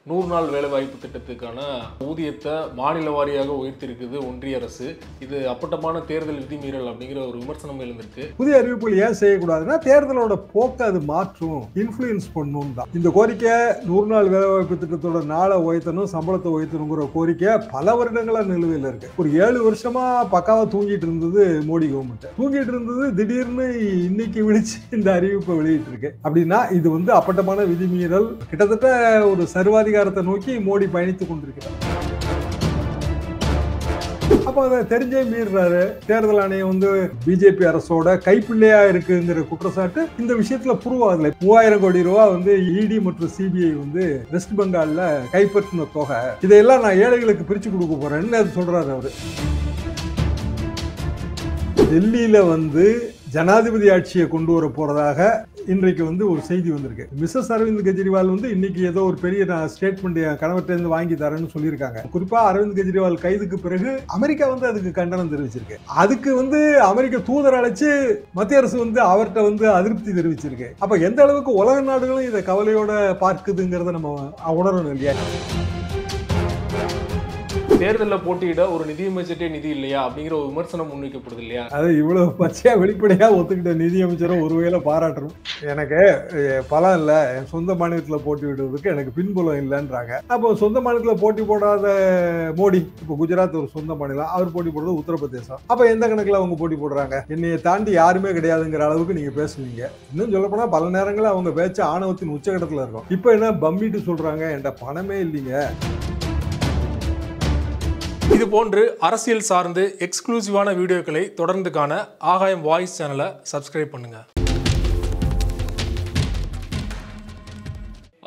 100 நாள் வேலைவாய்ப்பு திட்டத்துக்கான ஊதியத்தை மாநில வாரியாக உயர்த்தியிருக்குது ஒன்றிய அரசு. இது அப்பட்டமான தேர்தல் விதிமீறல் அப்படிங்கிற ஒரு விமர்சனம் எழுந்திருக்கு. புதிய அறிவிப்புகள் ஏன் செய்யக்கூடாதுன்னா தேர்தலோட போக்கு அது மாற்றும், இன்ஃப்ளூயன்ஸ் பண்ணும் தான். இந்த கோரிக்கை 100 நாள் வேலைவாய்ப்பு திட்டத்தோட நாளை உயர்த்தணும், சம்பளத்தை உயர்த்தணுங்கிற கோரிக்கை பல வருடங்களா நிலுவையில் இருக்கு. ஒரு 7 வருஷமா பக்காவா தூங்கிட்டு இருந்தது மோடி கவர்மெண்ட். தூங்கிட்டு இருந்தது திடீர்னு இன்னைக்கு விழிச்சு இந்த அறிவிப்பை வெளியிட்டு இருக்கு. அப்படின்னா இது அப்பட்டமான விதிமீறல், கிட்டத்தட்ட ஒரு சர்வாதிகாரத்தை நோக்கி மோடி பயணித்துக் கொண்டிருக்கிறார். அப்ப அதை தெரிஞ்சே மீறாரு. தேர்தல் ஆணையம் பிஜேபி அரசோட கைப்பிள்ளையா இருக்குங்கிற குற்றச்சாட்டு இந்த விஷயத்துல ப்ரூவ் ஆகல. 3000 கோடி ரூபாய் இடி மற்றும் சிபிஐ வெஸ்ட் பெங்கால்ல கைப்பற்றின தொகை, இதையெல்லாம் நான் ஏழைகளுக்கு பிரிச்சு கொடுக்க போறேன்னு அது சொல்றாரு அவரு. டெல்லியில ஜனாதிபதி ஆட்சியை கொண்டு வர போறதாக இன்றைக்கு ஒரு செய்தி வந்திருக்கு. மிஸ்ஸஸ் அரவிந்த் கெஜ்ரிவால் இன்னைக்கு ஏதோ ஒரு பெரிய ஸ்டேட்மெண்ட் கணவர்கிட்ட வாங்கி தரேன்னு சொல்லியிருக்காங்க. குறிப்பா அரவிந்த் கெஜ்ரிவால் கைதுக்கு பிறகு அமெரிக்கா அதுக்கு கண்டனம் தெரிவிச்சிருக்கு. அதுக்கு அமெரிக்க தூதர் அழைச்சு மத்திய அரசு அவர்கிட்ட அதிருப்தி தெரிவிச்சிருக்கு. அப்ப எந்த அளவுக்கு உலக நாடுகளும் இதை கவலையோட பார்க்குதுங்கிறத நம்ம உணரணும் இல்லையா? தேர்தலில் போட்டியிட ஒரு நிதியமைச்சரே நிதி இல்லையா அப்படிங்கிற ஒரு விமர்சனம் முன்வைக்கப்படுது இல்லையா? அது இவ்வளவு பச்சையா வெளிப்படையா ஒத்துக்கிட்ட நிதியமைச்சரும் ஒருவேளை பாராட்டணும். எனக்கு பலம் இல்ல, என் சொந்த மாநிலத்தில் போட்டி விடுவதற்கு எனக்கு பின்புலம் இல்லைன்றாங்க. அப்போ சொந்த மாநிலத்தில் போட்டி போடாத மோடி, இப்போ குஜராத் ஒரு சொந்த மாநிலம், அவர் போட்டி போடுறது உத்தரப்பிரதேசம். அப்ப எந்த கணக்குல அவங்க போட்டி போடுறாங்க? என்னைய தாண்டி யாருமே கிடையாதுங்கிற அளவுக்கு நீங்க பேசுவீங்க. இன்னும் சொல்ல போனா பல நேரங்களில் அவங்க பேச்ச ஆணவத்தின் உச்சகட்டத்துல இருக்கும். இப்ப என்ன பம்மிட்டு சொல்றாங்க, என்கிட்ட பணமே இல்லைங்க. இது போன்று அரசியல் சார்ந்து எக்ஸ்க்ளூசிவான வீடியோக்களை தொடர்ந்து காண ஆகாயம் வாய்ஸ் சேனலை சப்ஸ்கிரைப் பண்ணுங்க.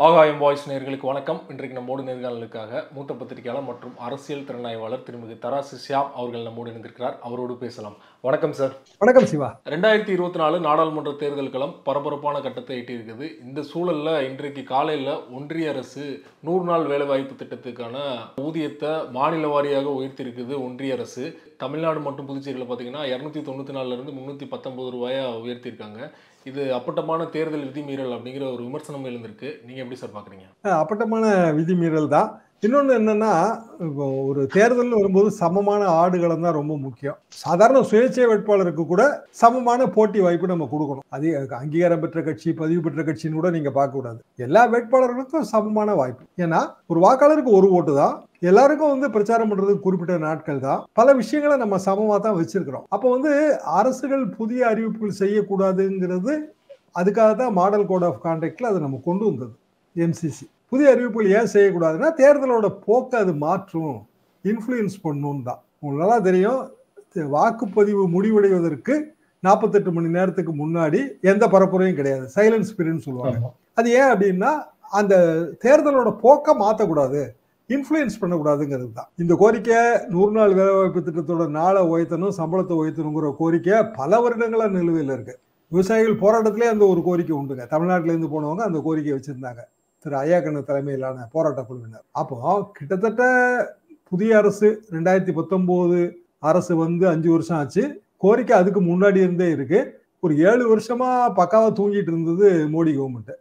ஆகாயம் வாய்ஸ் நேயர்களுக்கு வணக்கம். இன்றைக்கு நம்மோடு நேர்காணலுக்காக மூத்த பத்திரிகையாளர் மற்றும் அரசியல் திறனாய்வாளர் திருமிகு தராசு ஷியாம் அவர்கள் நம்மோடு இணைந்திருக்கிறார். அவரோடு பேசலாம். வணக்கம் சார். வணக்கம் சிவா. 2024 நாடாளுமன்ற தேர்தல் களம் பரபரப்பான கட்டத்தை எட்டியிருக்குது. இந்த சூழல்ல இன்றைக்கு காலையில் ஒன்றிய அரசு 100 நாள் வேலைவாய்ப்பு திட்டத்துக்கான ஊதியத்தை மாநில வாரியாக உயர்த்தியிருக்குது ஒன்றிய அரசு. தமிழ்நாடு மற்றும் புதுச்சேரியில் பார்த்தீங்கன்னா 294 319 ரூபாயா உயர்த்தியிருக்காங்க. இது அப்பட்டமான தேர்தல் விதிமீறல் அப்படிங்கிற ஒரு விமர்சனம் எழுந்திருக்கு. நீங்க எப்படி சார் பாக்குறீங்க? அப்பட்டமான விதிமீறல் தான். இன்னொன்று என்னன்னா, இப்போ ஒரு தேர்தல் வரும்போது சமமான ஆடுகளம் தான் ரொம்ப முக்கியம். சாதாரண சுயேட்சை வேட்பாளருக்கு கூட சமமான போட்டி வாய்ப்பு நம்ம கொடுக்கணும். அது அங்கீகாரம் பெற்ற கட்சி, பதிவு பெற்ற கட்சின்னு கூட நீங்க பார்க்க கூடாது. எல்லா வேட்பாளர்களுக்கும் சமமான வாய்ப்பு. ஏன்னா ஒரு வாக்காளருக்கு ஒரு ஓட்டு தான். எல்லாருக்கும் பிரச்சாரம் பண்றதுக்கு குறிப்பிட்ட நாட்கள் தான். பல விஷயங்களை நம்ம சமமா தான் வச்சிருக்கிறோம். அப்போ அரசுகள் புதிய அறிவிப்புகள் செய்யக்கூடாதுங்கிறது அதுக்காக தான் மாடல் கோட் ஆஃப் கான்டக்ட்ல அதை நம்ம கொண்டு வந்தது எம்சிசி. புதிய அறிவிப்புகள் ஏன் செய்யக்கூடாதுன்னா தேர்தலோட போக்கு அது மாற்றும், இன்ஃப்ளூயன்ஸ் பண்ணும் தான். உங்களுக்கு நல்லா தெரியும், வாக்குப்பதிவு முடிவடைவதற்கு 48 மணி நேரத்துக்கு முன்னாடி எந்த பரப்புரையும் கிடையாது, சைலன்ஸ் பீரியட்னு சொல்லுவாங்க. அது ஏன் அப்படின்னா அந்த தேர்தலோட போக்கை மாற்றக்கூடாது, இன்ஃப்ளூயன்ஸ் பண்ணக்கூடாதுங்கிறது தான். இந்த கோரிக்கை 100 நாள் வேலைவாய்ப்பு திட்டத்தோட நாளை உயர்த்தணும், சம்பளத்தை உயர்த்தணுங்கிற கோரிக்கை பல வருடங்களா நிலுவையில் இருக்கு. விவசாயிகள் போராட்டத்திலே அந்த ஒரு கோரிக்கை உண்டுங்க. தமிழ்நாட்டிலேருந்து போனவங்க அந்த கோரிக்கையை வச்சிருந்தாங்க, திரு ஐயாக்கண்ணு தலைமையிலான போராட்ட குழுவினர். அப்போ கிட்டத்தட்ட புதிய அரசு 2019 அரசு 5 வருஷம் ஆச்சு. கோரிக்கை அதுக்கு முன்னாடி இருந்தே இருக்கு. ஒரு 7 வருஷமா பக்காவா தூங்கிட்டு இருந்தது மோடி கவர்மெண்ட்.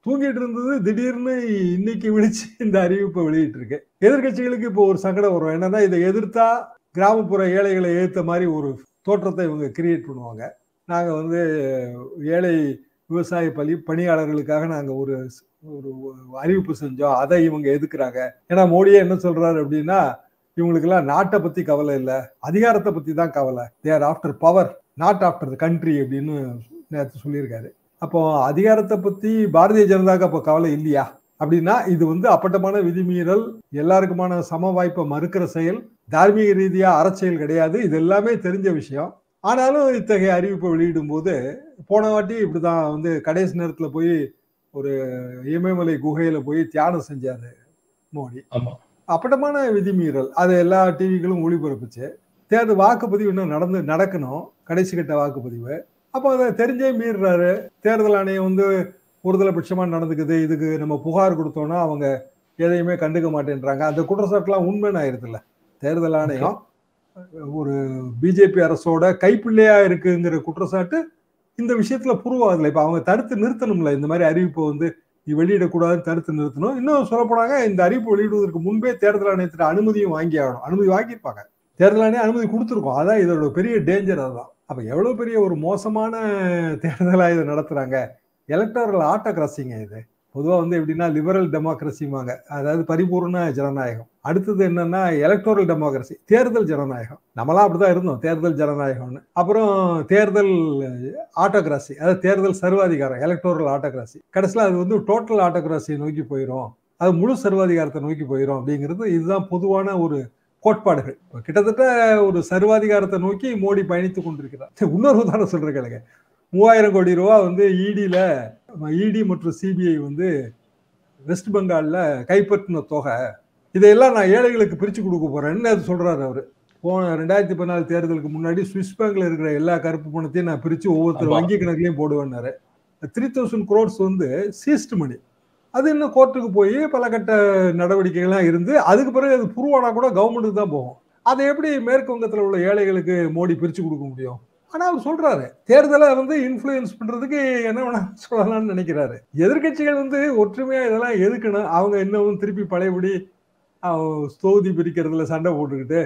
தூங்கிட்டு இருந்தது திடீர்னு இன்னைக்கு விழிச்சு இந்த அறிவிப்பை வெளியிட்டு இருக்கு. எதிர்கட்சிகளுக்கு இப்போ ஒரு சங்கடம் வரும். என்னன்னா, இதை எதிர்த்தா கிராமப்புற ஏழைகளை எதிர்த்த மாதிரி ஒரு தோற்றத்தை இவங்க கிரியேட் பண்ணுவாங்க. நாங்க ஏழை விவசாய பணியாளர்களுக்காக நாங்க ஒரு அறிவிப்பு செஞ்சோம், அதை இவங்க எதுக்குறாங்க. ஏன்னா மோடியே என்ன சொல்றாரு அப்படின்னா, இவங்களுக்கெல்லாம் நாட்டை பத்தி கவலை இல்லை, அதிகாரத்தை பத்தி தான் கவலை. They or after power, not after the country அப்படின்னு நேற்று சொல்லியிருக்காரு. அப்போ அதிகாரத்தை பத்தி பாரதிய ஜனதாக்கு அப்போ கவலை இல்லையா? அப்படின்னா இது அப்பட்டமான விதிமீறல், எல்லாருக்குமான சம வாய்ப்பை மறுக்கிற செயல், தார்மீக ரீதியா அறச்செயல் கிடையாது. இது எல்லாமே தெரிஞ்ச விஷயம். ஆனாலும் இத்தகைய அறிவிப்பை வெளியிடும் போது, போன வாட்டி இப்படிதான் கடைசி நேரத்துல போய் ஒரு இமயமலை குகையில போய் தியானம் செஞ்சாரு மோடி. அப்பட்டமான விதிமீறல், அது எல்லா டிவிகளும் ஒளிபரப்புச்சு. தேர்தல் வாக்குப்பதிவு இன்னும் நடக்கணும், கடைசி கட்ட வாக்குப்பதிவு. அப்போ அதை தெரிஞ்சே மீறாரு. தேர்தல் ஆணையம் ஒருதலை பட்சமா நடந்துக்குது, இதுக்கு நம்ம புகார் கொடுத்தோம்னா அவங்க எதையுமே கண்டுக்க மாட்டேன்றாங்க. அந்த குற்றச்சாட்டுலாம் உண்மைன்னு ஆயிருதுல்ல. தேர்தல் ஆணையம் ஒரு பிஜேபி அரசோட கைப்பிள்ளையா இருக்குங்கிற குற்றச்சாட்டு இந்த விஷயத்துல ப்ரூவ் ஆகுதுல. இப்ப அவங்க தடுத்து நிறுத்தணும்ல, இந்த மாதிரி அறிவிப்பை வெளியிடக்கூடாதுன்னு தடுத்து நிறுத்தணும். இன்னும் சொல்லப்போனாங்க, இந்த அறிவிப்பு வெளியிடுவதற்கு முன்பே தேர்தல் ஆணையத்திட்ட அனுமதியும் வாங்கி ஆகணும். அனுமதி வாங்கியிருப்பாங்க. தேர்தல் ஆணையம் அனுமதி கொடுத்துருக்கோம். அதான் இதோட பெரிய டேஞ்சர் அதுதான். அப்ப எவ்வளவு பெரிய ஒரு மோசமான தேர்தலா இதை நடத்துறாங்க. எலக்டோரல் ஆட்டோகிராசிங்க இது. பொதுவா எப்படின்னா லிபரல் டெமோக்ரஸிவாங்க, அதாவது பரிபூர்ண ஜனநாயகம். அடுத்தது என்னன்னா எலக்டோரல் டெமோக்ரஸி, தேர்தல் ஜனநாயகம். நம்மளாம் அப்படிதான் இருந்தோம், தேர்தல் ஜனநாயகம்னு. அப்புறம் தேர்தல் ஆட்டோகிராசி, அதாவது தேர்தல் சர்வாதிகாரம், எலக்டோரல் ஆட்டோகிராசி. கடைசியில் அது டோட்டல் ஆட்டோகிராசியை நோக்கி போயிடும், அது முழு சர்வாதிகாரத்தை நோக்கி போயிடும் அப்படிங்கிறது இதுதான் பொதுவான ஒரு கோட்பாடுகள். கிட்டத்தட்ட ஒரு சர்வாதிகாரத்தை நோக்கி மோடி பயணித்துக் கொண்டிருக்கிறார். இன்னொரு உதாரணம் சொல்றேன் கேளுங்க. 3000 கோடி ரூபா இடி மற்றும் சிபிஐ வெஸ்ட் பெங்கால்ல கைப்பற்றின தொகை, இதையெல்லாம் நான் ஏழைகளுக்கு பிரிச்சு கொடுக்க போறேன்னு அது சொல்றாரு அவரு. போன 2014 தேர்தலுக்கு முன்னாடி சுவிஸ் பேங்க்ல இருக்கிற எல்லா கருப்பு பணத்தையும் நான் பிரிச்சு ஒவ்வொருத்தர் வங்கி கணக்குலையும் போடுவேன்னாரு. 3000 crores சீஸ்ட் மணி. அது இன்னும் கோர்ட்டுக்கு போய் பல கட்ட நடவடிக்கைகள்லாம் இருந்து அதுக்கு பிறகு அது புருவானா கூட கவர்மெண்ட்டுக்கு தான் போகும். அதை எப்படி மேற்கு வங்கத்தில் உள்ள ஏழைகளுக்கு மோடி பிரிச்சு கொடுக்க முடியும்? ஆனா அவர் சொல்றாரு, தேர்தலை இன்ஃப்ளூயன்ஸ் பண்றதுக்கு என்ன வேணா சொல்லலாம்னு நினைக்கிறாரு. எதிர்கட்சிகள் ஒற்றுமையா இதெல்லாம் எதுக்கணும்? அவங்க இன்னும் திருப்பி பழையபடி தொகுதி பிரிக்கிறதுல சண்டை போட்டுக்கிட்டு,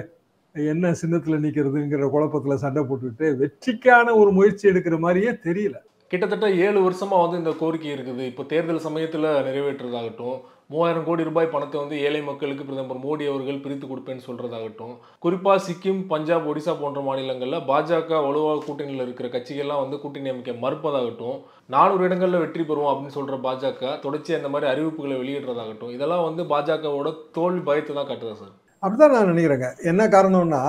என்ன சின்னத்துல நிக்கிறதுங்கிற குழப்பத்துல சண்டை போட்டுக்கிட்டு வெற்றிக்கான ஒரு முயற்சி எடுக்கிற மாதிரியே தெரியல. கிட்டத்தட்ட 7 வருஷமா இந்த கோரிக்கை இருக்குது. இப்போ தேர்தல் சமயத்தில் நிறைவேற்றுறதாகட்டும், 3000 கோடி ரூபாய் பணத்தை ஏழை மக்களுக்கு பிரதமர் மோடி அவர்கள் பிரித்து கொடுப்பேன்னு சொல்றதாகட்டும், குறிப்பாக சிக்கிம், பஞ்சாப், ஒடிசா போன்ற மாநிலங்களில் பாஜக வலுவாக கூட்டணியில் இருக்கிற கட்சிகள்லாம் கூட்டணி அமைக்க மறுப்பதாகட்டும், 400 இடங்களில் வெற்றி பெறுவோம் அப்படின்னு சொல்ற பாஜக தொடர்ச்சியாக இந்த மாதிரி அறிவிப்புகளை வெளியிடுறதாகட்டும், இதெல்லாம் பாஜகவோட தோல்வி பயத்தை தான் காட்டுதா சார்? அப்படிதான் நான் நினைக்கிறேங்க. என்ன காரணம்னா,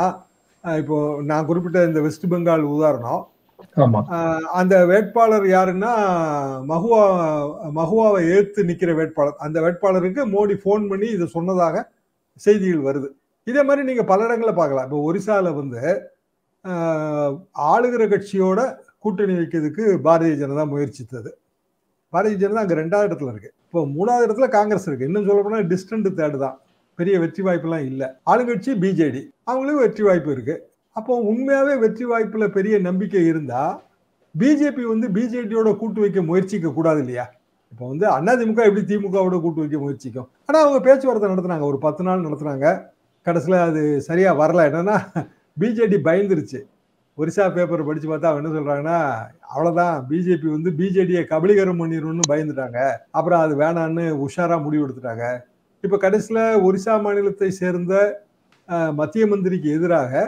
இப்போ நான் குறிப்பிட்ட இந்த வெஸ்ட் பெங்கால் உதாரணம், அந்த வேட்பாளர் யாருன்னா மகுவாவை எதிர்த்து நிக்கிற வேட்பாளர். அந்த வேட்பாளருக்கு மோடி போன் பண்ணி இதை சொன்னதாக செய்திகள் வருது. இதே மாதிரி நீங்க பல இடங்களை பார்க்கலாம். இப்போ ஒரிசால ஆளுகிற கட்சியோட கூட்டணி வைக்கிறதுக்கு பாரதிய ஜனதா முயற்சித்தது. பாரதிய ஜனதா அங்க 2வது இடத்துல இருக்கு. இப்போ 3வது இடத்துல காங்கிரஸ் இருக்கு. இன்னும் சொல்ல போனா டிஸ்டன்ட் தேர்டு தான், பெரிய வெற்றி வாய்ப்புலாம் இல்லை. ஆளுங்கட்சி பிஜேடி, அவங்களுக்கும் வெற்றி வாய்ப்பு இருக்கு. அப்போ உண்மையாவே வெற்றி வாய்ப்புல பெரிய நம்பிக்கை இருந்தா பிஜேபி பிஜேடியோட கூட்டு வைக்க முயற்சிக்க கூடாது இல்லையா? இப்போ அதிமுக எப்படி திமுகவோட கூட்டு வைக்க முயற்சிக்கும்? ஆனா அவங்க பேச்சுவார்த்தை நடத்துனாங்க, ஒரு 10 நாள் நடத்துனாங்க. கடைசியில் அது சரியா வரல. என்னன்னா பிஜேடி பயந்துருச்சு. ஒரிசா பேப்பர் படிச்சு பார்த்தா அவங்க என்ன சொல்றாங்கன்னா, அவ்வளவுதான், பிஜேபி பிஜேடியை கபலீகரம் பண்ணிடணும்னு பயந்துட்டாங்க. அப்புறம் அது வேணான்னு உஷாரா முடிவு எடுத்துட்டாங்க. இப்ப கடைசியில் ஒரிசா மாநிலத்தை சேர்ந்த மத்திய மந்திரிக்கு எதிராக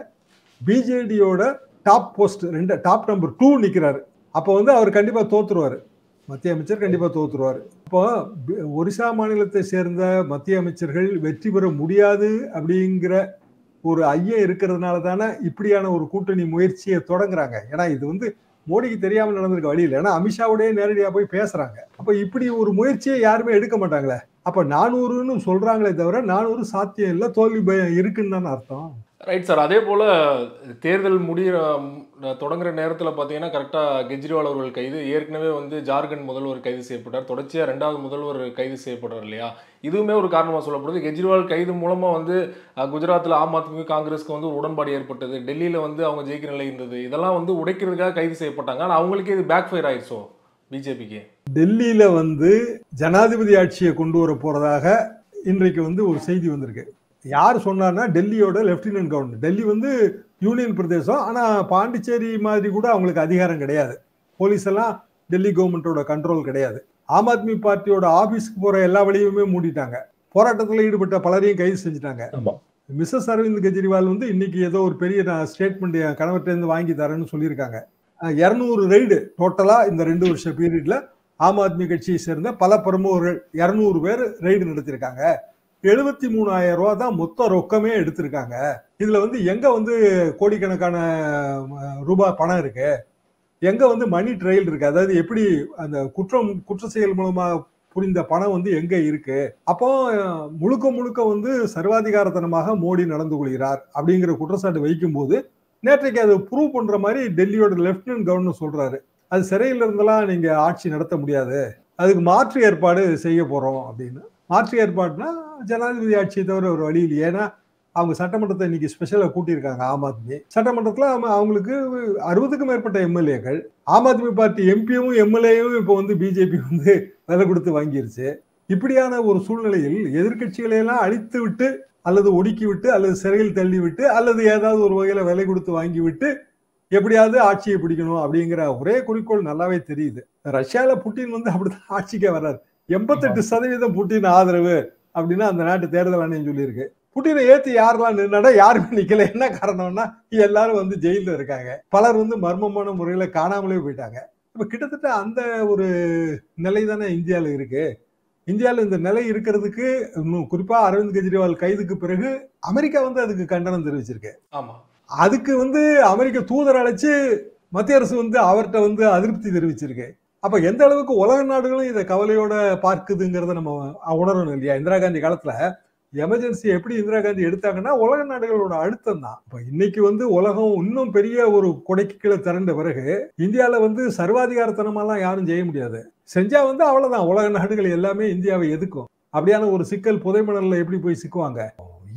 பிஜேடியோட டாப் போஸ்ட் டாப் நம்பர் 2 நிக்கிறாரு. அப்போ அவர் கண்டிப்பா தோத்துருவாரு, மத்திய அமைச்சர் கண்டிப்பா தோத்துருவாரு. இப்போ ஒரிசா மாநிலத்தை சேர்ந்த மத்திய அமைச்சர்கள் வெற்றி பெற முடியாது அப்படிங்கிற ஒரு ஐயம் இருக்கிறதுனால தானே இப்படியான ஒரு கூட்டணி முயற்சியை தொடங்குறாங்க. ஏன்னா இது மோடிக்கு தெரியாம நடந்திருக்க வழி இல்லை. ஏன்னா அமித்ஷாவோடய நேரடியா போய் பேசுறாங்க. அப்ப இப்படி ஒரு முயற்சியை யாருமே எடுக்க மாட்டாங்களே. அப்ப 400ன்னு சொல்றாங்களே தவிர 400 சாத்தியம் இல்லை, தோல்வி பயம் இருக்குன்னு தானே அர்த்தம். Right sir. அதே போல் தேர்தல் தொடங்குற நேரத்தில் பார்த்தீங்கன்னா கரெக்டாக கெஜ்ரிவால் அவர்கள் கைது, ஏற்கனவே ஜார்க்கண்ட் முதல்வர் கைது செய்யப்பட்டார், தொடர்ச்சியாக 2வது முதல்வர் கைது செய்யப்படுறார் இல்லையா? இதுவுமே ஒரு காரணமாக சொல்லப்படுது. கெஜ்ரிவால் கைது மூலமாக குஜராத்தில் ஆம் ஆத்மி காங்கிரஸ்க்கு ஒரு உடன்பாடு ஏற்பட்டது, டெல்லியில் அவங்க ஜெயிக்கிற நிலை இருந்தது, இதெல்லாம் உடைக்கிறதுக்காக கைது செய்யப்பட்டாங்க. ஆனால் அவங்களுக்கே இது பேக் ஃபயர் ஆயிடுச்சோ பிஜேபிக்கு? டெல்லியில ஜனாதிபதி ஆட்சியை கொண்டு வர போறதாக இன்றைக்கு ஒரு செய்தி வந்திருக்கு. யார் சொன்னார்னா டெல்லியோட லெப்டினன்ட் கவர்னர். டெல்லி யூனியன் பிரதேசம், ஆனா பாண்டிச்சேரி மாதிரி கூட அவங்களுக்கு அதிகாரம் கிடையாது. போலீஸ் எல்லாம் டெல்லி கவர்மெண்டோட கண்ட்ரோல் கிடையாது. ஆம் ஆத்மி பார்ட்டியோட ஆபீஸ்க்கு போற எல்லா வழியுமே மூடிட்டாங்க. போராட்டத்தில் ஈடுபட்ட பலரையும் கைது செஞ்சுட்டாங்க. மிஸ்ஸஸ் அரவிந்த் கெஜ்ரிவால் இன்னைக்கு ஏதோ ஒரு பெரிய ஸ்டேட்மெண்ட் என் கணவர்கிட்ட வாங்கி தரேன்னு சொல்லியிருக்காங்க. 200 ரைடு டோட்டலா இந்த 2 வருஷ பீரியட்ல ஆம் ஆத்மி கட்சியை சேர்ந்த பல பிரமுகர்கள் 200 பேர் ரைடு நடத்திருக்காங்க. 73,000 ரூபா தான் மொத்த ரொக்கமே எடுத்திருக்காங்க. இதுல எங்க கோடிக்கணக்கான ரூபாய் பணம் இருக்கு, எங்க மணி ட்ரையல் இருக்கு, அதாவது எப்படி அந்த குற்ற செயல் மூலமா புரிந்த பணம் எங்க இருக்கு. அப்போ முழுக்க முழுக்க சர்வாதிகாரத்தனமாக மோடி நடந்து கொள்கிறார் அப்படிங்கிற குற்றச்சாட்டு வைக்கும் போது நேற்றைக்கு அதை ப்ரூவ் பண்ற மாதிரி டெல்லியோட லெப்டினன்ட் கவர்னர் சொல்றாரு, அது சிறையில இருந்தெல்லாம் நீங்க ஆட்சி நடத்த முடியாது, அதுக்கு மாற்று ஏற்பாடு செய்ய போறோம் அப்படின்னு. மாற்று ஏற்பாடுனா ஜனாதிபதி ஆட்சியை தவிர ஒரு வழி இல்லை. ஏன்னா அவங்க சட்டமன்றத்தை இன்னைக்கு ஸ்பெஷலாக கூட்டியிருக்காங்க. ஆம் ஆத்மி சட்டமன்றத்தில் அவங்களுக்கு 60க்கும் மேற்பட்ட எம்எல்ஏக்கள். ஆம் ஆத்மி பார்ட்டி எம்பியும் எம்எல்ஏயும் இப்போ வந்து பிஜேபி வந்து விலை கொடுத்து வாங்கிருச்சு. இப்படியான ஒரு சூழ்நிலையில் எதிர்க்கட்சிகளை எல்லாம் அழித்து விட்டு அல்லது ஒடுக்கி விட்டு அல்லது சிறையில் தள்ளி விட்டு அல்லது ஏதாவது ஒரு வகையில விலை கொடுத்து வாங்கி விட்டு எப்படியாவது ஆட்சியை பிடிக்கணும் அப்படிங்கிற ஒரே குறிக்கோள் நல்லாவே தெரியுது. ரஷ்யால புட்டின் வந்து அப்படிதான் ஆட்சிக்கே வர்றாரு. 88% புட்டின் ஆதரவு அப்படின்னு அந்த நாட்டு தேர்தல் ஆணையம் சொல்லியிருக்கு. புட்டினை ஏத்தி யாரெல்லாம் நின்னா யாருமே நிக்கல. என்ன காரணம்னா எல்லாரும் வந்து ஜெயில இருக்காங்க. பலர் வந்து மர்மமான முறையில காணாமலே போயிட்டாங்க. இப்ப கிட்டத்தட்ட அந்த ஒரு நிலை தானே இந்தியால இருக்கு. இந்தியாவில் இந்த நிலை இருக்கிறதுக்கு இன்னும் குறிப்பா அரவிந்த் கெஜ்ரிவால் கைதுக்கு பிறகு அமெரிக்கா வந்து அதுக்கு கண்டனம் தெரிவிச்சிருக்கு. ஆமா, அதுக்கு வந்து அமெரிக்க தூதர் அழைச்சு மத்திய அரசு வந்து அவர்கிட்ட வந்து அதிருப்தி தெரிவிச்சிருக்கு. அப்ப எந்த அளவுக்கு உலக நாடுகளும் இதை கவலையோட பார்க்குதுங்கிறத நம்ம உணரணும் இல்லையா? இந்திரா காந்தி காலத்துல எமர்ஜென்சி எப்படி இந்திரா காந்தி எடுத்தாங்கன்னா உலக நாடுகளோட அழுத்தம் தான். இப்ப இன்னைக்கு வந்து உலகம் இன்னும் பெரிய ஒரு கொடைக்கு கீழே திரண்ட பிறகு இந்தியால வந்து சர்வாதிகாரத்தனமாலாம் யாரும் செய்ய முடியாது. செஞ்சா வந்து அவ்வளவுதான், உலக நாடுகள் எல்லாமே இந்தியாவை எதுக்கும். அப்படியான ஒரு சிக்கல் புதைமணல்ல எப்படி போய் சிக்குவாங்க?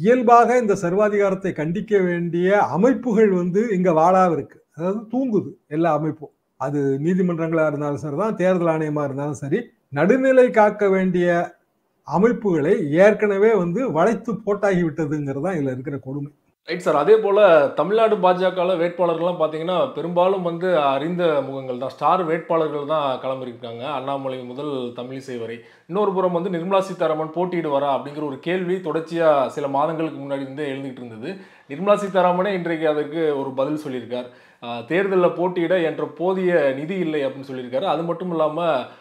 இயல்பாக இந்த சர்வாதிகாரத்தை கண்டிக்க வேண்டிய அமைப்புகள் வந்து இங்க வாழாம இருக்கு. அதாவது தூங்குது எல்லா அமைப்பும். அது நீதிமன்றங்களா இருந்தாலும் சரிதான், தேர்தல் ஆணையமா இருந்தாலும் சரி, நடுநிலை காக்க வேண்டிய அமைப்புகளை ஏற்கனவே வந்து வளைத்து போட்டாகி விட்டதுங்கிறது தான் இதுல இருக்கிற கொடுமை. Right sir. அதே போல தமிழ்நாடு பாஜக வேட்பாளர்கள்லாம் பார்த்தீங்கன்னா பெரும்பாலும் வந்து அறிந்த முகங்கள் தான், ஸ்டார் வேட்பாளர்கள் தான் களமிருக்காங்க. அண்ணாமலை முதல் தமிழிசை வரை. இன்னொரு புறம் வந்து நிர்மலா சீதாராமன் போட்டியிடுவாரா அப்படிங்கிற ஒரு கேள்வி தொடர்ச்சியா சில மாதங்களுக்கு முன்னாடி இருந்தே எழுந்துகிட்டு இருந்தது. நிர்மலா சீதாராமனே இன்றைக்கு அதற்கு ஒரு பதில் சொல்லியிருக்கார். தேர்தலில் போட்டியிட என்ற போதிய நிதி இல்லை அப்படின்னு சொல்லியிருக்காரு. அது மட்டும் இல்லாமல்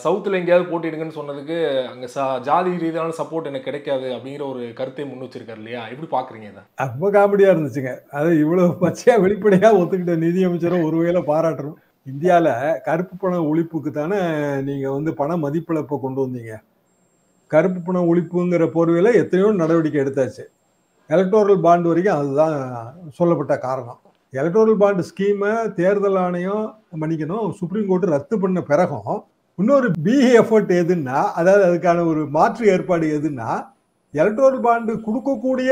சவுத்தில் எங்கேயாவது போட்டிடுங்கன்னு சொன்னதுக்கு அங்கே ஜாதி ரீதியான சப்போர்ட் எனக்கு கிடைக்காது அப்படிங்கிற ஒரு கருத்தை முன் வச்சிருக்காரு இல்லையா? எப்படி பார்க்குறீங்க இதை? ரொம்ப காமெடியா இருந்துச்சுங்க. அது இவ்வளவு பச்சையா வெளிப்படையா ஒத்துக்கிட்ட நிதியமைச்சரும் ஒரு வகையில பாராட்டுறோம். இந்தியாவில் கருப்பு பண ஒழிப்புக்கு தானே நீங்க வந்து பண மதிப்பிழப்பை கொண்டு வந்தீங்க. கருப்பு பண ஒழிப்புங்கிற போர்வையில எத்தனையோ நடவடிக்கை எடுத்தாச்சு. எலக்டோரல் பாண்ட் வரைக்கும் அதுதான் சொல்லப்பட்ட காரணம். எலக்டோரல் பாண்ட் ஸ்கீமை தேர்தல் ஆணையம் மன்னிக்கணும் சுப்ரீம் கோர்ட் ரத்து பண்ண பிறகும் இன்னொரு பிஇ எஃபர்ட் எதுன்னா, அதாவது அதுக்கான ஒரு மாற்று ஏற்பாடு எதுன்னா, எலக்டோரல் பாண்டு கொடுக்கக்கூடிய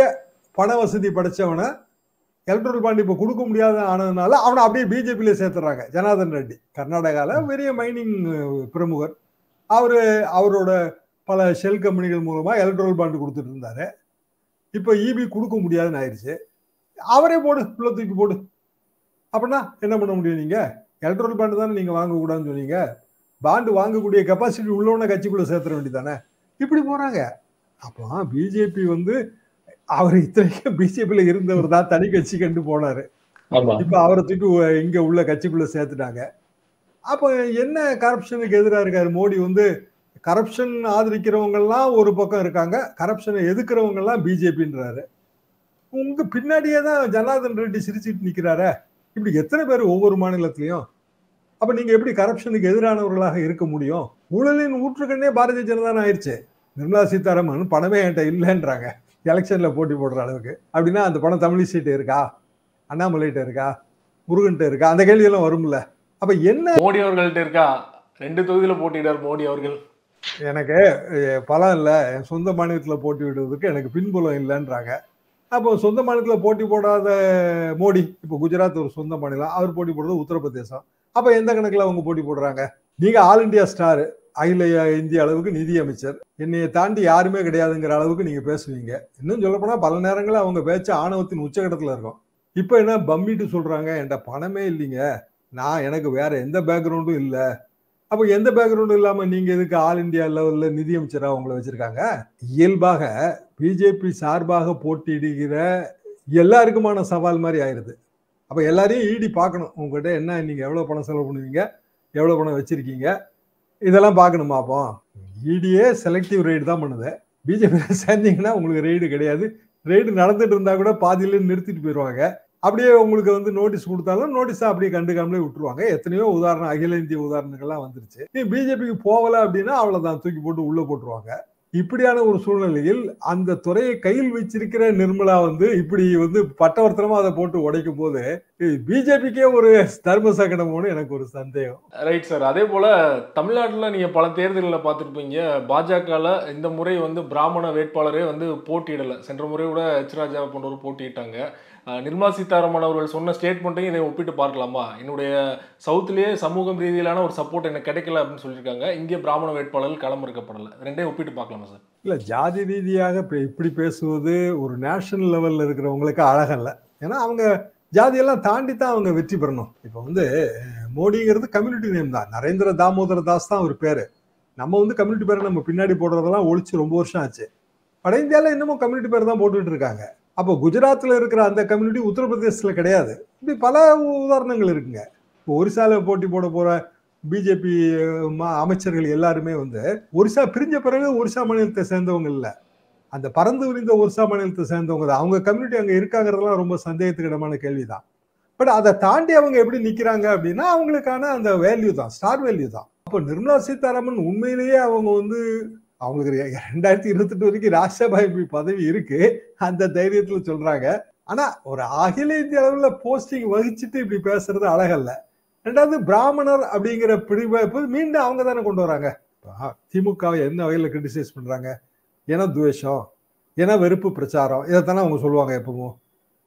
பண வசதி படைச்சவனை எலக்டோரல் பாண்டு இப்போ கொடுக்க முடியாத ஆனதுனால அவனை அப்படியே பிஜேபியில சேர்த்துறாங்க. ஜனார்தன் ரெட்டி கர்நாடகாவில் பெரிய மைனிங் பிரமுகர். அவரோட பல ஷெல் கம்பெனிகள் மூலமா எலக்டோரல் பாண்டு கொடுத்துட்டு இருந்தாரு. இப்போ இபி கொடுக்க முடியாதுன்னு ஆயிடுச்சு. அவரே போடு, உள்ள தூக்கி போடு. அப்படின்னா என்ன பண்ண முடியும்? நீங்க எலக்டோரல் பாண்டு தானே நீங்க வாங்கக்கூடாதுன்னு சொன்னீங்க. பாண்டு வாங்கக்கூடிய கெப்பாசிட்டி உள்ளவன கட்சிக்குள்ள சேர்த்துற வேண்டியதானே? இப்படி போறாங்க. அப்போ பிஜேபி வந்து அவர் இத்தனைக்கும் பிஜேபியில இருந்தவர் தான், தனி கட்சி கண்டு போனாரு. இப்ப அவரை தூக்கி இங்க உள்ள கட்சிக்குள்ள சேர்த்துட்டாங்க. அப்ப என்ன கரப்ஷனுக்கு எதிராக இருக்காரு மோடி வந்து? கரப்ஷன் ஆதரிக்கிறவங்க எல்லாம் ஒரு பக்கம் இருக்காங்க, கரப்ஷனை எதிர்க்கிறவங்க எல்லாம் பிஜேபின்றாரு. உங்க பின்னாடியே தான் ஜனார்தன் ரெட்டி சிரிச்சிட்டு நிக்கிறாரு. இப்படி எத்தனை பேர் ஒவ்வொரு மாநிலத்திலையும்? அப்ப நீங்க எப்படி கரப்ஷனுக்கு எதிரானவர்களாக இருக்க முடியும்? ஊழலின் ஊற்றுக்கண்ணே பாரதிய ஜனதா ஆயிடுச்சு. நிர்மலா சீதாராமன் பணமே என்கிட்ட இல்லைன்றாங்க எலெக்ஷன்ல போட்டி போடுற அளவுக்கு. அப்படின்னா அந்த பணம் தமிழிசைட்ட இருக்கா, அண்ணாமலைகிட்ட இருக்கா, முருகன்கிட்ட இருக்கா? அந்த கேள்வி எல்லாம் வரும்ல. அப்ப என்ன மோடி அவர்கள்ட்ட இருக்கா? 2 தொகுதியில போட்டியிடார் மோடி அவர்கள். எனக்கு பலம் இல்லை, என் சொந்த மாநிலத்தில் போட்டி விடுவதற்கு எனக்கு பின்புலம் இல்லைன்றாங்க. அப்போ சொந்த மாநிலத்தில் போட்டி போடாத மோடி இப்போ குஜராத் ஒரு சொந்த மாநிலம், அவர் போட்டி போடுறது உத்தரப்பிரதேசம். அப்ப எந்த கணக்குல அவங்க போட்டி போடுறாங்க? நீங்க ஆல் இண்டியா ஸ்டார், அகில இந்திய அளவுக்கு நிதி அமைச்சர், என்னைய தாண்டி யாருமே கிடையாதுங்கிற அளவுக்கு நீங்க பேசுவீங்க. இன்னும் சொல்ல போனா பல நேரங்களில் அவங்க பேச்சு ஆணவத்தின் உச்சகட்டத்துல இருக்கும். இப்ப என்ன பம்மிட்டு சொல்றாங்க, என்கிட்ட பணமே இல்லைங்க, எனக்கு வேற எந்த பேக்ரவுண்டும் இல்லை. அப்ப எந்த பேக்ரவுண்டும் இல்லாம நீங்க எதுக்கு ஆல் இண்டியா லெவல்ல நிதியமைச்சரா உங்களை வச்சிருக்காங்க? இயல்பாக பிஜேபி சார்பாக போட்டியிடுகிற எல்லாருக்குமான சவால் மாதிரி ஆயிருது. அப்ப எல்லாரையும் ஈடி பார்க்கணும். உங்ககிட்ட என்ன, நீங்க எவ்வளவு பணம் செலவு பண்ணுவீங்க, எவ்வளவு பணம் வச்சிருக்கீங்க, இதெல்லாம் பார்க்கணுமா? அப்போ ஈடியே செலக்டிவ் ரெய்டு தான் பண்ணுது. பிஜேபி சேர்ந்தீங்கன்னா உங்களுக்கு ரெய்டு கிடையாது. ரெய்டு நடந்துட்டு இருந்தா கூட பாதியில நிறுத்திட்டு போயிடுவாங்க. அப்படியே உங்களுக்கு வந்து நோட்டீஸ் கொடுத்தாலும் நோட்டீஸா அப்படியே கண்டுக்காமலே விட்டுருவாங்க. எத்தனையோ உதாரணம், அகில இந்திய உதாரணங்கள்லாம் வந்துருச்சு. நீ பிஜேபிக்கு போகல அப்படின்னா அவ்வளவுதான், தூக்கி போட்டு உள்ள போட்டுருவாங்க. இப்படியான ஒரு சூழ்நிலையில் அந்த துறையை கையில் வச்சிருக்கிற நிர்மலா வந்து இப்படி வந்து பட்டவர்த்தனமா அதை போட்டு உடைக்கும் போது பிஜேபிக்கே ஒரு தர்ம சங்கடமோன்னு எனக்கு ஒரு சந்தேகம். Right sir. அதே போல தமிழ்நாட்டுல நீங்க பல தேர்தல்களில் பார்த்துருப்பீங்க. பாஜகல இந்த முறை வந்து பிராமண வேட்பாளரே வந்து போட்டியிடல. சென்ற முறை கூட எச் ராஜா போன்றவர் போட்டியிட்டாங்க. நிர்மலா சீதாராமன் அவர்கள் சொன்ன ஸ்டேட்மெண்ட்டையும் இதை ஒப்பிட்டு பார்க்கலாமா? என்னுடைய சவுத்துலேயே சமூகம் ரீதியிலான ஒரு சப்போர்ட் எனக்கு கிடைக்கல அப்படின்னு சொல்லியிருக்காங்க. இங்கே பிராமண வேட்பாளர்கள் களமிறக்கப்படலை. ரெண்டையும் ஒப்பிட்டு பார்க்கலாமா சார்? இல்ல, ஜாதி ரீதியாக இப்படி பேசுவது ஒரு நேஷனல் லெவல்ல இருக்கிறவங்களுக்கு அழகல்ல. ஏன்னா அவங்க ஜாதியெல்லாம் தாண்டி தான் அவங்க வெற்றி பெறணும். இப்போ வந்து மோடிங்கிறது கம்யூனிட்டி நேம் தான். நரேந்திர தாமோதர தாஸ் தான் ஒரு பேரு. நம்ம வந்து கம்யூனிட்டி பேரை நம்ம பின்னாடி போடுறதெல்லாம் ஒழிச்சு ரொம்ப வருஷம் ஆச்சு. வட இந்தியாவில் இன்னமும் கம்யூனிட்டி பேர் தான் போட்டுட்டு இருக்காங்க. அப்போ குஜராத்தில் இருக்கிற அந்த கம்யூனிட்டி உத்தரப்பிரதேசத்தில் கிடையாது. இப்படி பல உதாரணங்கள் இருக்குங்க. இப்போ ஒரிசாவில் போட்டி போட போற பிஜேபி அமைச்சர்கள் எல்லாருமே வந்து ஒரிசா பிரிஞ்ச பிறகு ஒரிசா மாநிலத்தை சேர்ந்தவங்க இல்லை, அந்த பறந்து விரிந்த ஒரிசா மாநிலத்தை சேர்ந்தவங்க தான். அவங்க கம்யூனிட்டி அங்கே இருக்காங்கிறதுலாம் ரொம்ப சந்தேகத்துக்கிடமான கேள்விதான். பட் அதை தாண்டி அவங்க எப்படி நிற்கிறாங்க அப்படின்னா அவங்களுக்கான அந்த வேல்யூ தான், ஸ்டார் வேல்யூ தான். அப்போ நிர்மலா சீதாராமன் உண்மையிலேயே அவங்க வந்து அவங்களுக்கு 2028 வரைக்கும் ராஜ்யசபா எம்பி பதவி இருக்கு, அந்த தைரியத்துல சொல்றாங்க. ஆனா ஒரு அகில இந்திய அளவுல போஸ்டிங் வகிச்சுட்டு இப்படி பேசுறது அழகல்ல. ரெண்டாவது பிராமணர் அப்படிங்கிற பிரிவு மீண்டும் அவங்க தானே கொண்டு வராங்க. திமுகவை என்ன வகையில கிரிட்டிசைஸ் பண்றாங்க? ஏன்னா துவேஷம், ஏன்னா வெறுப்பு பிரச்சாரம், இதைத்தானே அவங்க சொல்லுவாங்க எப்பவும்.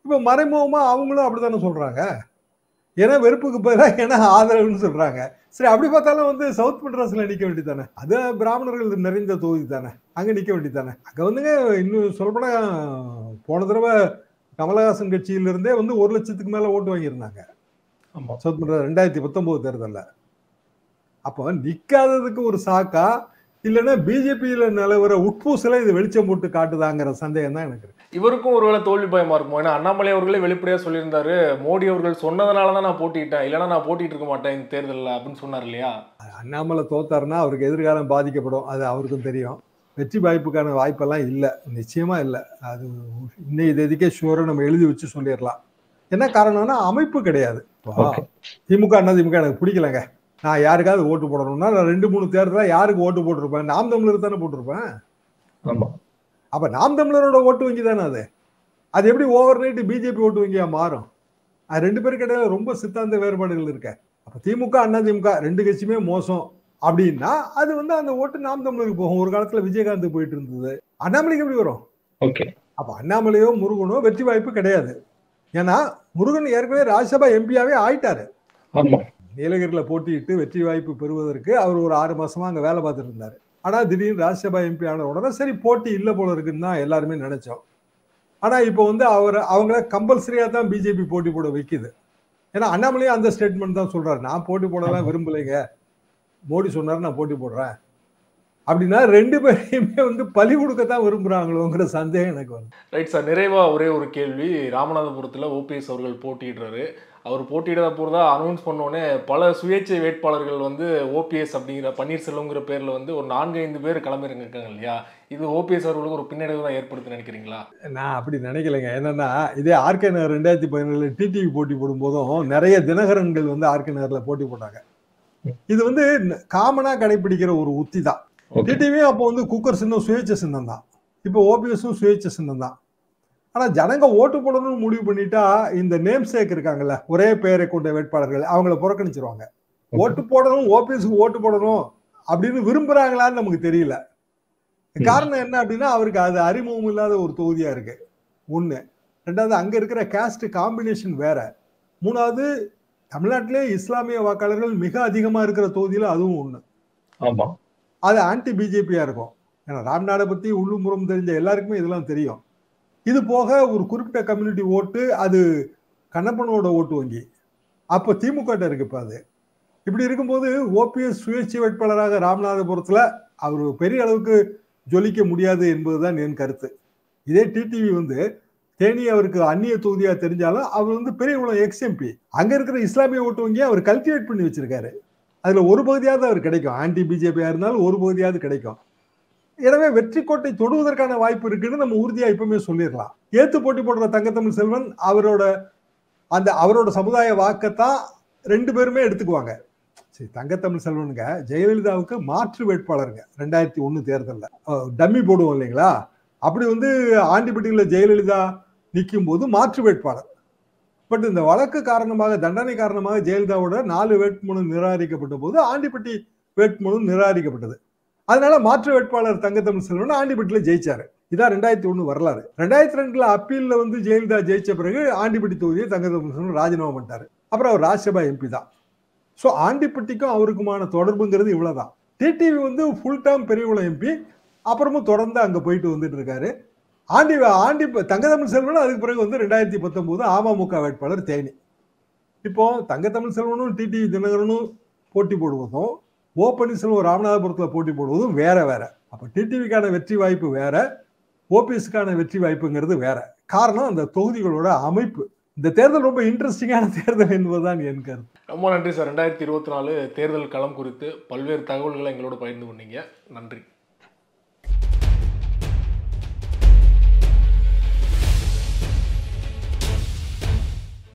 இப்ப மறைமுகமா அவங்களும் அப்படித்தானே சொல்றாங்க. ஏன்னா வெறுப்புக்கு பதிலாக ஏன்னா ஆதரவுன்னு சொல்றாங்க. சரி, அப்படி பார்த்தாலும் வந்து சவுத் மெட்ராஸ்ல நிக்க வேண்டியதானே, அது பிராமணர்கள் நிறைந்த தொகுதி தானே, அங்க நிக்க வேண்டியதானே. அங்க வந்துங்க இன்னும் சொல்லப்போனா போன தடவை கமலஹாசன் கட்சியிலிருந்தே வந்து 1 லட்சத்துக்கு மேல ஓட்டு வாங்கியிருந்தாங்க சவுத் மெட்ராஸ் 2019 தேர்தலில். அப்போ நிக்காததுக்கு ஒரு சாக்கா, இல்லைன்னா பிஜேபியில நிலவர உட்பூசல இது வெளிச்சம் போட்டு காட்டுதாங்கிற சந்தேகம் தான் எனக்கு. இவருக்கும் ஒருவேளை தோல்வி பயமா இருக்குமோ? ஏன்னா அண்ணாமலை அவர்களே வெளிப்படையா சொல்லியிருந்தாரு, மோடி அவர்கள் சொன்னதுனால தான் நான் போட்டிட்டேன், இல்லைன்னா நான் போட்டிட்டு இருக்க மாட்டேன் இந்த தேர்தலில் அப்படின்னு சொன்னார் இல்லையா? அண்ணாமலை தோத்தாருன்னா அவருக்கு எதிர்காலம் பாதிக்கப்படும், அது அவருக்கும் தெரியும். வெற்றி வாய்ப்புக்கான வாய்ப்பெல்லாம் இல்லை, நிச்சயமா இல்லை. அது இன்னைக்கு தேதிக்கே ஷூரை நம்ம எழுதி வச்சு சொல்லிடலாம். என்ன காரணம்னா அமைப்பு கிடையாது. திமுக அண்ணா திமுக எனக்கு பிடிக்கலங்க, நான் யாருக்காவது ஓட்டு போடணும்னா நான் 2-3 தேர்தலில் யாருக்கு ஓட்டு போட்டிருப்பேன்? நாம் தமிழர் தானே போட்டிருப்பேன். அப்ப நாம் தமிழரோட ஓட்டு வங்கி தானே அது. அது எப்படி ஓவர் நைட் பிஜேபி ஓட்டு வங்கியா மாறும்? அது 2 பேருக்கு இடையில ரொம்ப சித்தாந்த வேறுபாடுகள் இருக்க. அப்ப திமுக அண்ணா திமுக 2 கட்சியுமே மோசம் அப்படின்னா அது வந்து அந்த ஓட்டு நாம் தமிழருக்கு போகும். ஒரு காலத்துல விஜயகாந்த் போயிட்டு இருந்தது, அண்ணாமலைக்கு எப்படி வரும்? அப்ப அண்ணாமலையோ முருகனோ வெற்றி வாய்ப்பு கிடையாது. ஏன்னா முருகன் ஏற்கனவே ராஜ்யசபா எம்பியாவே ஆயிட்டாரு. நீலகிரியில போட்டியிட்டு வெற்றி வாய்ப்பு பெறுவதற்கு அவர் ஒரு 6 மாசமா அங்க வேலை பார்த்துட்டு இருந்தாரு. ஆனா திடீர்னு ராஜ்யசபா எம்பி ஆன உடனே சரி போட்டி இல்லை போல இருக்குன்னு தான் எல்லாருமே நினைச்சோம். ஆனா இப்போ வந்து அவங்கள கம்பல்சரியா தான் பிஜேபி போட்டி போட வைக்குது. ஏன்னா அண்ணாமலையும் அந்த ஸ்டேட்மெண்ட் தான் சொல்றாரு, நான் போட்டி போடலாம் விரும்பலைங்க, மோடி சொன்னாரு நான் போட்டி போடுறேன் அப்படின்னா 2 பேரையுமே வந்து பலி கொடுக்கத்தான் விரும்புறாங்களோங்கிற சந்தேகம் எனக்கு வருது. Right sir. நிறைவா ஒரே ஒரு கேள்வி. ராமநாதபுரத்தில் ஓபிஎஸ் அவர்கள் போட்டியிடுறாரு. அவர் போட்டியிட போகிறதா அனௌன்ஸ் பண்ணோடனே பல சுயேட்சை வேட்பாளர்கள் வந்து ஓபிஎஸ் அப்படிங்கிற பன்னீர்செல்வங்கிற பேரில் வந்து ஒரு 4-5 பேர் களமிறங்கிருக்காங்க இல்லையா? இது ஓபிஎஸ் அவர்களுக்கு ஒரு பின்னடைவு தான் ஏற்படுத்தி நினைக்கிறீங்களா? நான் அப்படி நினைக்கலைங்க. என்னன்னா இதே ஆர்கே நகர் 2017 டிடிவி போட்டி போடும் போதும் நிறைய தினகரன்கள் வந்து ஆர்கே நகர்ல போட்டி போட்டாங்க. இது வந்து காமனா கடைபிடிக்கிற ஒரு உத்தி தான். டிடிவியும் அப்போ வந்து குக்கர் சின்னம் சுயேட்சை சின்னம் தான், இப்போ ஓபிஎஸும் சுயேட்சை சின்னம் தான். ஆனா ஜனங்க ஓட்டு போடணும்னு முடிவு பண்ணிட்டா இந்த நேம் சேக் இருக்காங்கல்ல, ஒரே பெயரை கொண்ட வேட்பாளர்கள், அவங்கள புறக்கணிச்சிருவாங்க. ஓட்டு போடணும், ஓபிஎஸ்க்கு ஓட்டு போடணும் அப்படின்னு விரும்புறாங்களான்னு நமக்கு தெரியல. காரணம் என்ன அப்படின்னா அவருக்கு அது அறிமுகம் இல்லாத ஒரு தொகுதியா இருக்கு ஒண்ணு. ரெண்டாவது அங்க இருக்கிற காஸ்ட் காம்பினேஷன் வேற. மூணாவது தமிழ்நாட்டிலே இஸ்லாமிய வாக்காளர்கள் மிக அதிகமா இருக்கிற தொகுதியில அதுவும் ஒண்ணு. அது ஆன்டி பிஜேபியா இருக்கும். ஏன்னா ராம்நாடை பத்தி உள்ளுமுறம் தெரிஞ்ச எல்லாருக்குமே இதெல்லாம் தெரியும். இது போக ஒரு குறிப்பிட்ட கம்யூனிட்டி ஓட்டு அது கண்ணப்பனோட ஓட்டு வங்கி, அப்போ திமுக இருக்கு. இப்போ அது இப்படி இருக்கும்போது ஓபிஎஸ் சுயேட்சை வேட்பாளராக ராமநாதபுரத்துல அவர் பெரிய அளவுக்கு ஜொலிக்க முடியாது என்பதுதான் என் கருத்து. இதே டிடிவி வந்து தேனி அவருக்கு அந்நிய தொகுதியா தெரிஞ்சாலும் அவர் வந்து பெரியகுளம் எக்ஸ்எம்பி, அங்க இருக்கிற இஸ்லாமிய ஓட்டு வங்கியை அவர் கல்டிவேட் பண்ணி வச்சிருக்காரு. அதுல ஒரு பகுதியாவது அவர் கிடைக்கும், ஆன்டி பிஜேபியா இருந்தாலும் ஒரு பகுதியாவது கிடைக்கும். எனவே வெற்றி கோட்டை தொடுவதற்கான வாய்ப்பு இருக்குன்னு நம்ம உறுதியா இப்பவுமே சொல்லிடலாம். ஏத்து போட்டி போடுற தங்கத்தமிழ் செல்வன் அவரோட சமுதாய வாக்கத்தான் 2 பேருமே எடுத்துக்குவாங்க. சரி, தங்கத்தமிழ் செல்வனுங்க ஜெயலலிதாவுக்கு மாற்று வேட்பாளருங்க 2001 தேர்தலில் டம்மி போடுவோம் இல்லைங்களா, அப்படி வந்து ஆண்டிப்பட்டியில் ஜெயலலிதா நிற்கும் போது மாற்று வேட்பாளர். பட் இந்த வழக்கு காரணமாக, தண்டனை காரணமாக ஜெயலலிதாவோட 4 வேட்புமனு நிராகரிக்கப்பட்ட போது ஆண்டிப்பட்டி வேட்புமனு நிராகரிக்கப்பட்டது. அதனால மாற்று வேட்பாளர் தங்கத்தமிழ் செல்வன் ஆண்டிப்பட்டியில ஜெயிச்சாரு. இதான் 2001 வரலாறு. 2002 அப்பீல்ல வந்து ஜெயலலிதா ஜெயிச்ச பிறகு ஆண்டிப்பட்டி தொகுதியை தங்கத்தமிழ் செல்வன் ராஜினாமா பண்ணிட்டாரு. அப்புறம் அவர் ராஜ்யசபா எம்பி தான். ஸோ ஆண்டிப்பட்டிக்கும் அவருக்குமான தொடர்புங்கிறது இவ்வளவுதான். டிடிவி வந்து ஃபுல் டேர்ம் பெரியகுளம் எம்பி, அப்புறமும் தொடர்ந்து அங்க போயிட்டு வந்துட்டு இருக்காரு. தங்கத்தமிழ் செல்வன் அதுக்கு பிறகு வந்து 2019 அமமுக வேட்பாளர் தேனி. இப்போ தங்கத்தமிழ் செல்வனும் டிடிவி தினகரனும் போட்டி போடுவதும், ஓ பன்னீர்செல்வம் ராமநாதபுரத்தில் போட்டி போடுவதும் வேற வேற. அப்ப டிடிவிக்கான வெற்றி வாய்ப்பு வேற, ஓபிஎஸ்க்கான வெற்றி வாய்ப்புங்கிறது வேற. காரணம் அந்த தொகுதிகளோட அமைப்பு. இந்த தேர்தல் ரொம்ப இன்ட்ரெஸ்டிங்கான தேர்தல் என்பதுதான் என் கருத்து. ரொம்ப நன்றி சார். 2024 தேர்தல் களம் குறித்து பல்வேறு தகவல்களை எங்களோட பகிர்ந்து கொண்டீங்க. நன்றி.